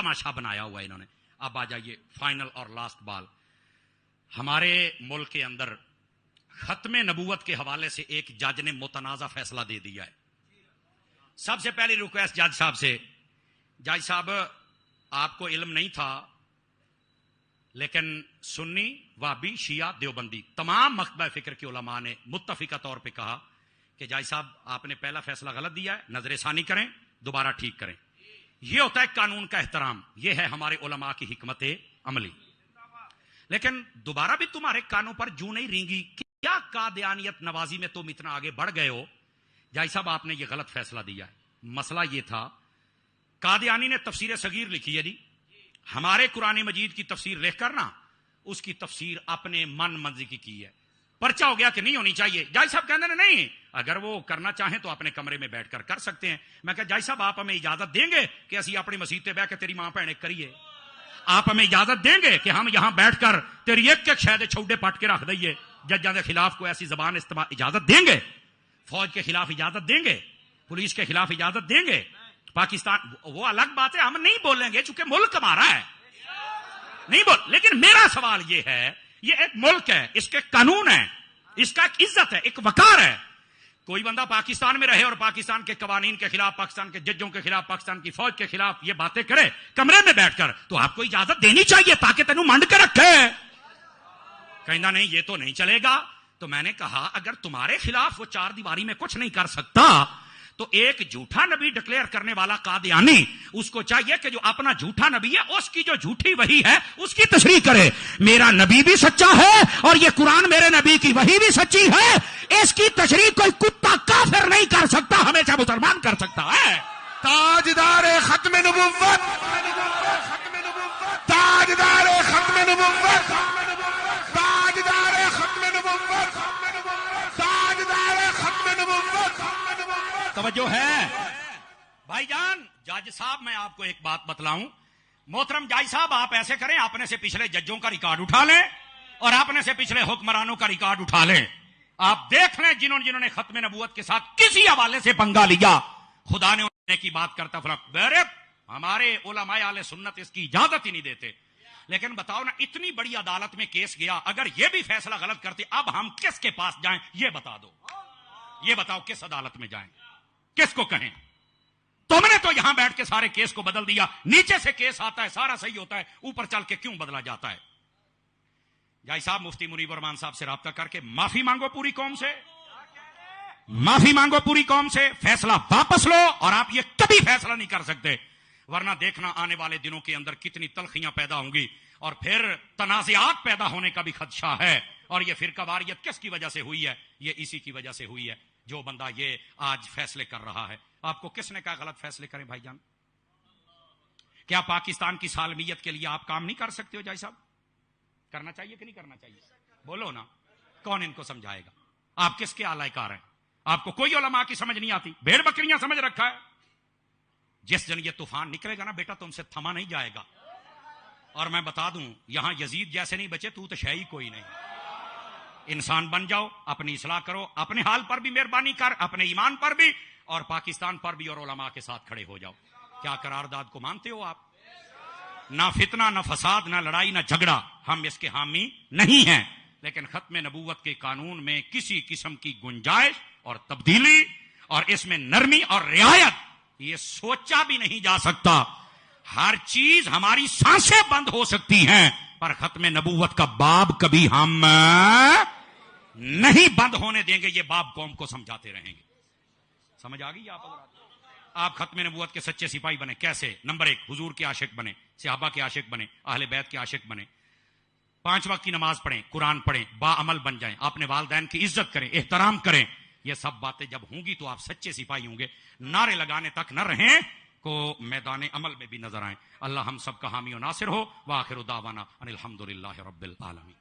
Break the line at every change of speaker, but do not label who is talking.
تماشا بنایا ہوا ہے انہوں نے. اب آ جائیے فائنل اور لاسٹ بال. ہمارے ملک کے اندر ختم نبوت کے حوالے سے ایک جج نے متنازع فیصلہ دے دیا ہے. سب سے پہلی ریکویسٹ جج صاحب سے، جج صاحب آپ کو علم نہیں تھا لیکن سنی، وہابی، شیعہ، دیوبندی تمام مکتبہ فکر کے علماء نے متفقہ طور پہ کہا کہ جج صاحب آپ نے پہلا فیصلہ غلط دیا ہے، نظر ثانی کریں، دوبارہ ٹھیک کریں. یہ ہوتا ہے قانون کا احترام، یہ ہے ہمارے علماء کی حکمت عملی. لیکن دوبارہ بھی تمہارے کانوں پر جوں نہیں رینگی. کیا قادیانیت نوازی میں تم اتنا آگے بڑھ گئے ہو؟ جائی صاحب آپ نے یہ غلط فیصلہ دیا ہے. مسئلہ یہ تھا قادیانی نے تفسیر صغیر لکھی ہے جی، ہمارے قرآن مجید کی تفسیر لکھ کر نا اس کی تفسیر اپنے من مرضی کی ہے. پرچہ ہو گیا کہ نہیں ہونی چاہیے. جائی صاحب کہتے ہیں نہیں، اگر وہ کرنا چاہیں تو اپنے کمرے میں بیٹھ کر کر سکتے ہیں. میں کہا جائی صاحب آپ ہمیں اجازت دیں گے کہ اسی اپنی مسیح تے بیٹھ کے تیری ماں بھیڑ کریے؟ آپ ہمیں اجازت دیں گے کہ ہم یہاں بیٹھ کر تیری ایک شاید چھوڑے پٹ کے رکھ دئیے؟ ججاں کے خلاف کوئی ایسی زبان استعمال اجازت دیں گے؟ فوج کے خلاف اجازت دیں گے؟ پولیس کے خلاف اجازت دیں گے؟ پاکستان وہ الگ بات ہے، ہم نہیں بولیں گے چونکہ ملک ہمارا ہے، نہیں بول. لیکن میرا سوال یہ ہے، یہ ایک ملک ہے، اس کے قانون ہیں، اس کا ایک عزت ہے، ایک وقار ہے. کوئی بندہ پاکستان میں رہے اور پاکستان کے قوانین کے خلاف، پاکستان کے ججوں کے خلاف، پاکستان کی فوج کے خلاف یہ باتیں کرے کمرے میں بیٹھ کر، تو آپ کو اجازت دینی چاہیے تاکہ تینوں منڈ کے رکھے. کہنا نہیں یہ تو نہیں چلے گا. تو میں نے کہا اگر تمہارے خلاف وہ چار دیواری میں کچھ نہیں کر سکتا تو ایک جھوٹا نبی ڈکلیئر کرنے والا قادیانی، اس کو چاہیے کہ جو اپنا جھوٹا نبی ہے اس کی جو جھوٹی وحی ہے اس کی تشریح کرے. میرا نبی بھی سچا ہے اور یہ قرآن میرے نبی کی وحی بھی سچی ہے. اس کی تشریح کوئی کتا کافر نہیں کر سکتا، ہمیشہ مسلمان کر سکتا ہے.
تاجدار ختم نبوت، تاجدار ختم نبوت، تاجدار ختم نبوت، تاجدار ختم نبوت.
توجہ ہے بھائی جان. جج صاحب میں آپ کو ایک بات بتلاؤں، محترم جج صاحب آپ ایسے کریں، اپنے سے پچھلے ججوں کا ریکارڈ اٹھا لیں اور اپنے سے پچھلے حکمرانوں کا ریکارڈ اٹھا لیں. آپ دیکھ لیں جنہوں نے ختم نبوت کے ساتھ کسی حوالے سے پنگا لیا، خدا نے انہیں کی بات کرتا فرق بیرب ہمارے علماء اہل سنت اس کی اجازت ہی نہیں دیتے. لیکن بتاؤ نا، اتنی بڑی عدالت میں کیس گیا، اگر یہ بھی فیصلہ غلط کرتے اب ہم کس کے پاس جائیں؟ یہ بتا دو، یہ بتاؤ کس عدالت میں جائیں، کس کو کہیں؟ تم نے تو یہاں بیٹھ کے سارے کیس کو بدل دیا. نیچے سے کیس آتا ہے سارا صحیح ہوتا ہے، اوپر چل کے کیوں بدلا جاتا ہے؟ جائی صاحب مفتی منیب الرحمان صاحب سے رابطہ کر کے معافی مانگو پوری قوم سے، معافی مانگو پوری قوم سے، فیصلہ واپس لو. اور آپ یہ کبھی فیصلہ نہیں کر سکتے، ورنہ دیکھنا آنے والے دنوں کے اندر کتنی تلخیاں پیدا ہوں گی اور پھر تنازعات پیدا ہونے کا بھی خدشہ ہے. اور یہ فرقہ واریت کس کی وجہ سے ہوئی ہے؟ یہ اسی کی وجہ سے ہوئی ہے جو بندہ یہ آج فیصلے کر رہا ہے. آپ کو کس نے کہا غلط فیصلے کریں بھائی جان؟ کیا پاکستان کی سالمیت کے لیے آپ کام نہیں کر سکتے ہو جائی صاحب؟ کرنا چاہیے کہ نہیں کرنا چاہیے؟ بولو نا، کون ان کو سمجھائے گا؟ آپ کس کے اعلی کار ہیں؟ آپ کو کوئی علماء کی سمجھ نہیں آتی، بھیڑ بکریاں سمجھ رکھا ہے. جس دن یہ طوفان نکلے گا نا بیٹا تم سے تھما نہیں جائے گا. اور میں بتا دوں یہاں یزید جیسے نہیں بچے، تو شے ہی کوئی نہیں. انسان بن جاؤ، اپنی اصلاح کرو، اپنے حال پر بھی مہربانی کر، اپنے ایمان پر بھی اور پاکستان پر بھی، اور علماء کے ساتھ کھڑے ہو جاؤ. کیا قرارداد کو مانتے ہو آپ؟ نہ فتنہ، نہ فساد، نہ لڑائی، نہ جھگڑا، ہم اس کے حامی نہیں ہیں. لیکن ختم نبوت کے قانون میں کسی قسم کی گنجائش اور تبدیلی اور اس میں نرمی اور رعایت یہ سوچا بھی نہیں جا سکتا. ہر چیز ہماری سانسیں بند ہو سکتی ہیں پر ختم نبوت کا باب کبھی ہم نہیں بند ہونے دیں گے. یہ باب قوم کو سمجھاتے رہیں گے. سمجھ آ گئی آپ ختم نبوت کے سچے سپاہی بنے. کیسے؟ نمبر 1 حضور کے عاشق بنے، صحابہ کے عاشق بنے، اہل بیت کے عاشق بنے، 5 وقت کی نماز پڑھیں، قرآن پڑھیں، با عمل بن جائیں، اپنے والدین کی عزت کریں، احترام کریں. یہ سب باتیں جب ہوں گی تو آپ سچے سپاہی ہوں گے. نعرے لگانے تک نہ رہیں کو میدان عمل میں بھی نظر آئیں. اللہ ہم سب کا حامی و ناصر ہو. وآخر دعوانا ان الحمدللہ رب العالمین.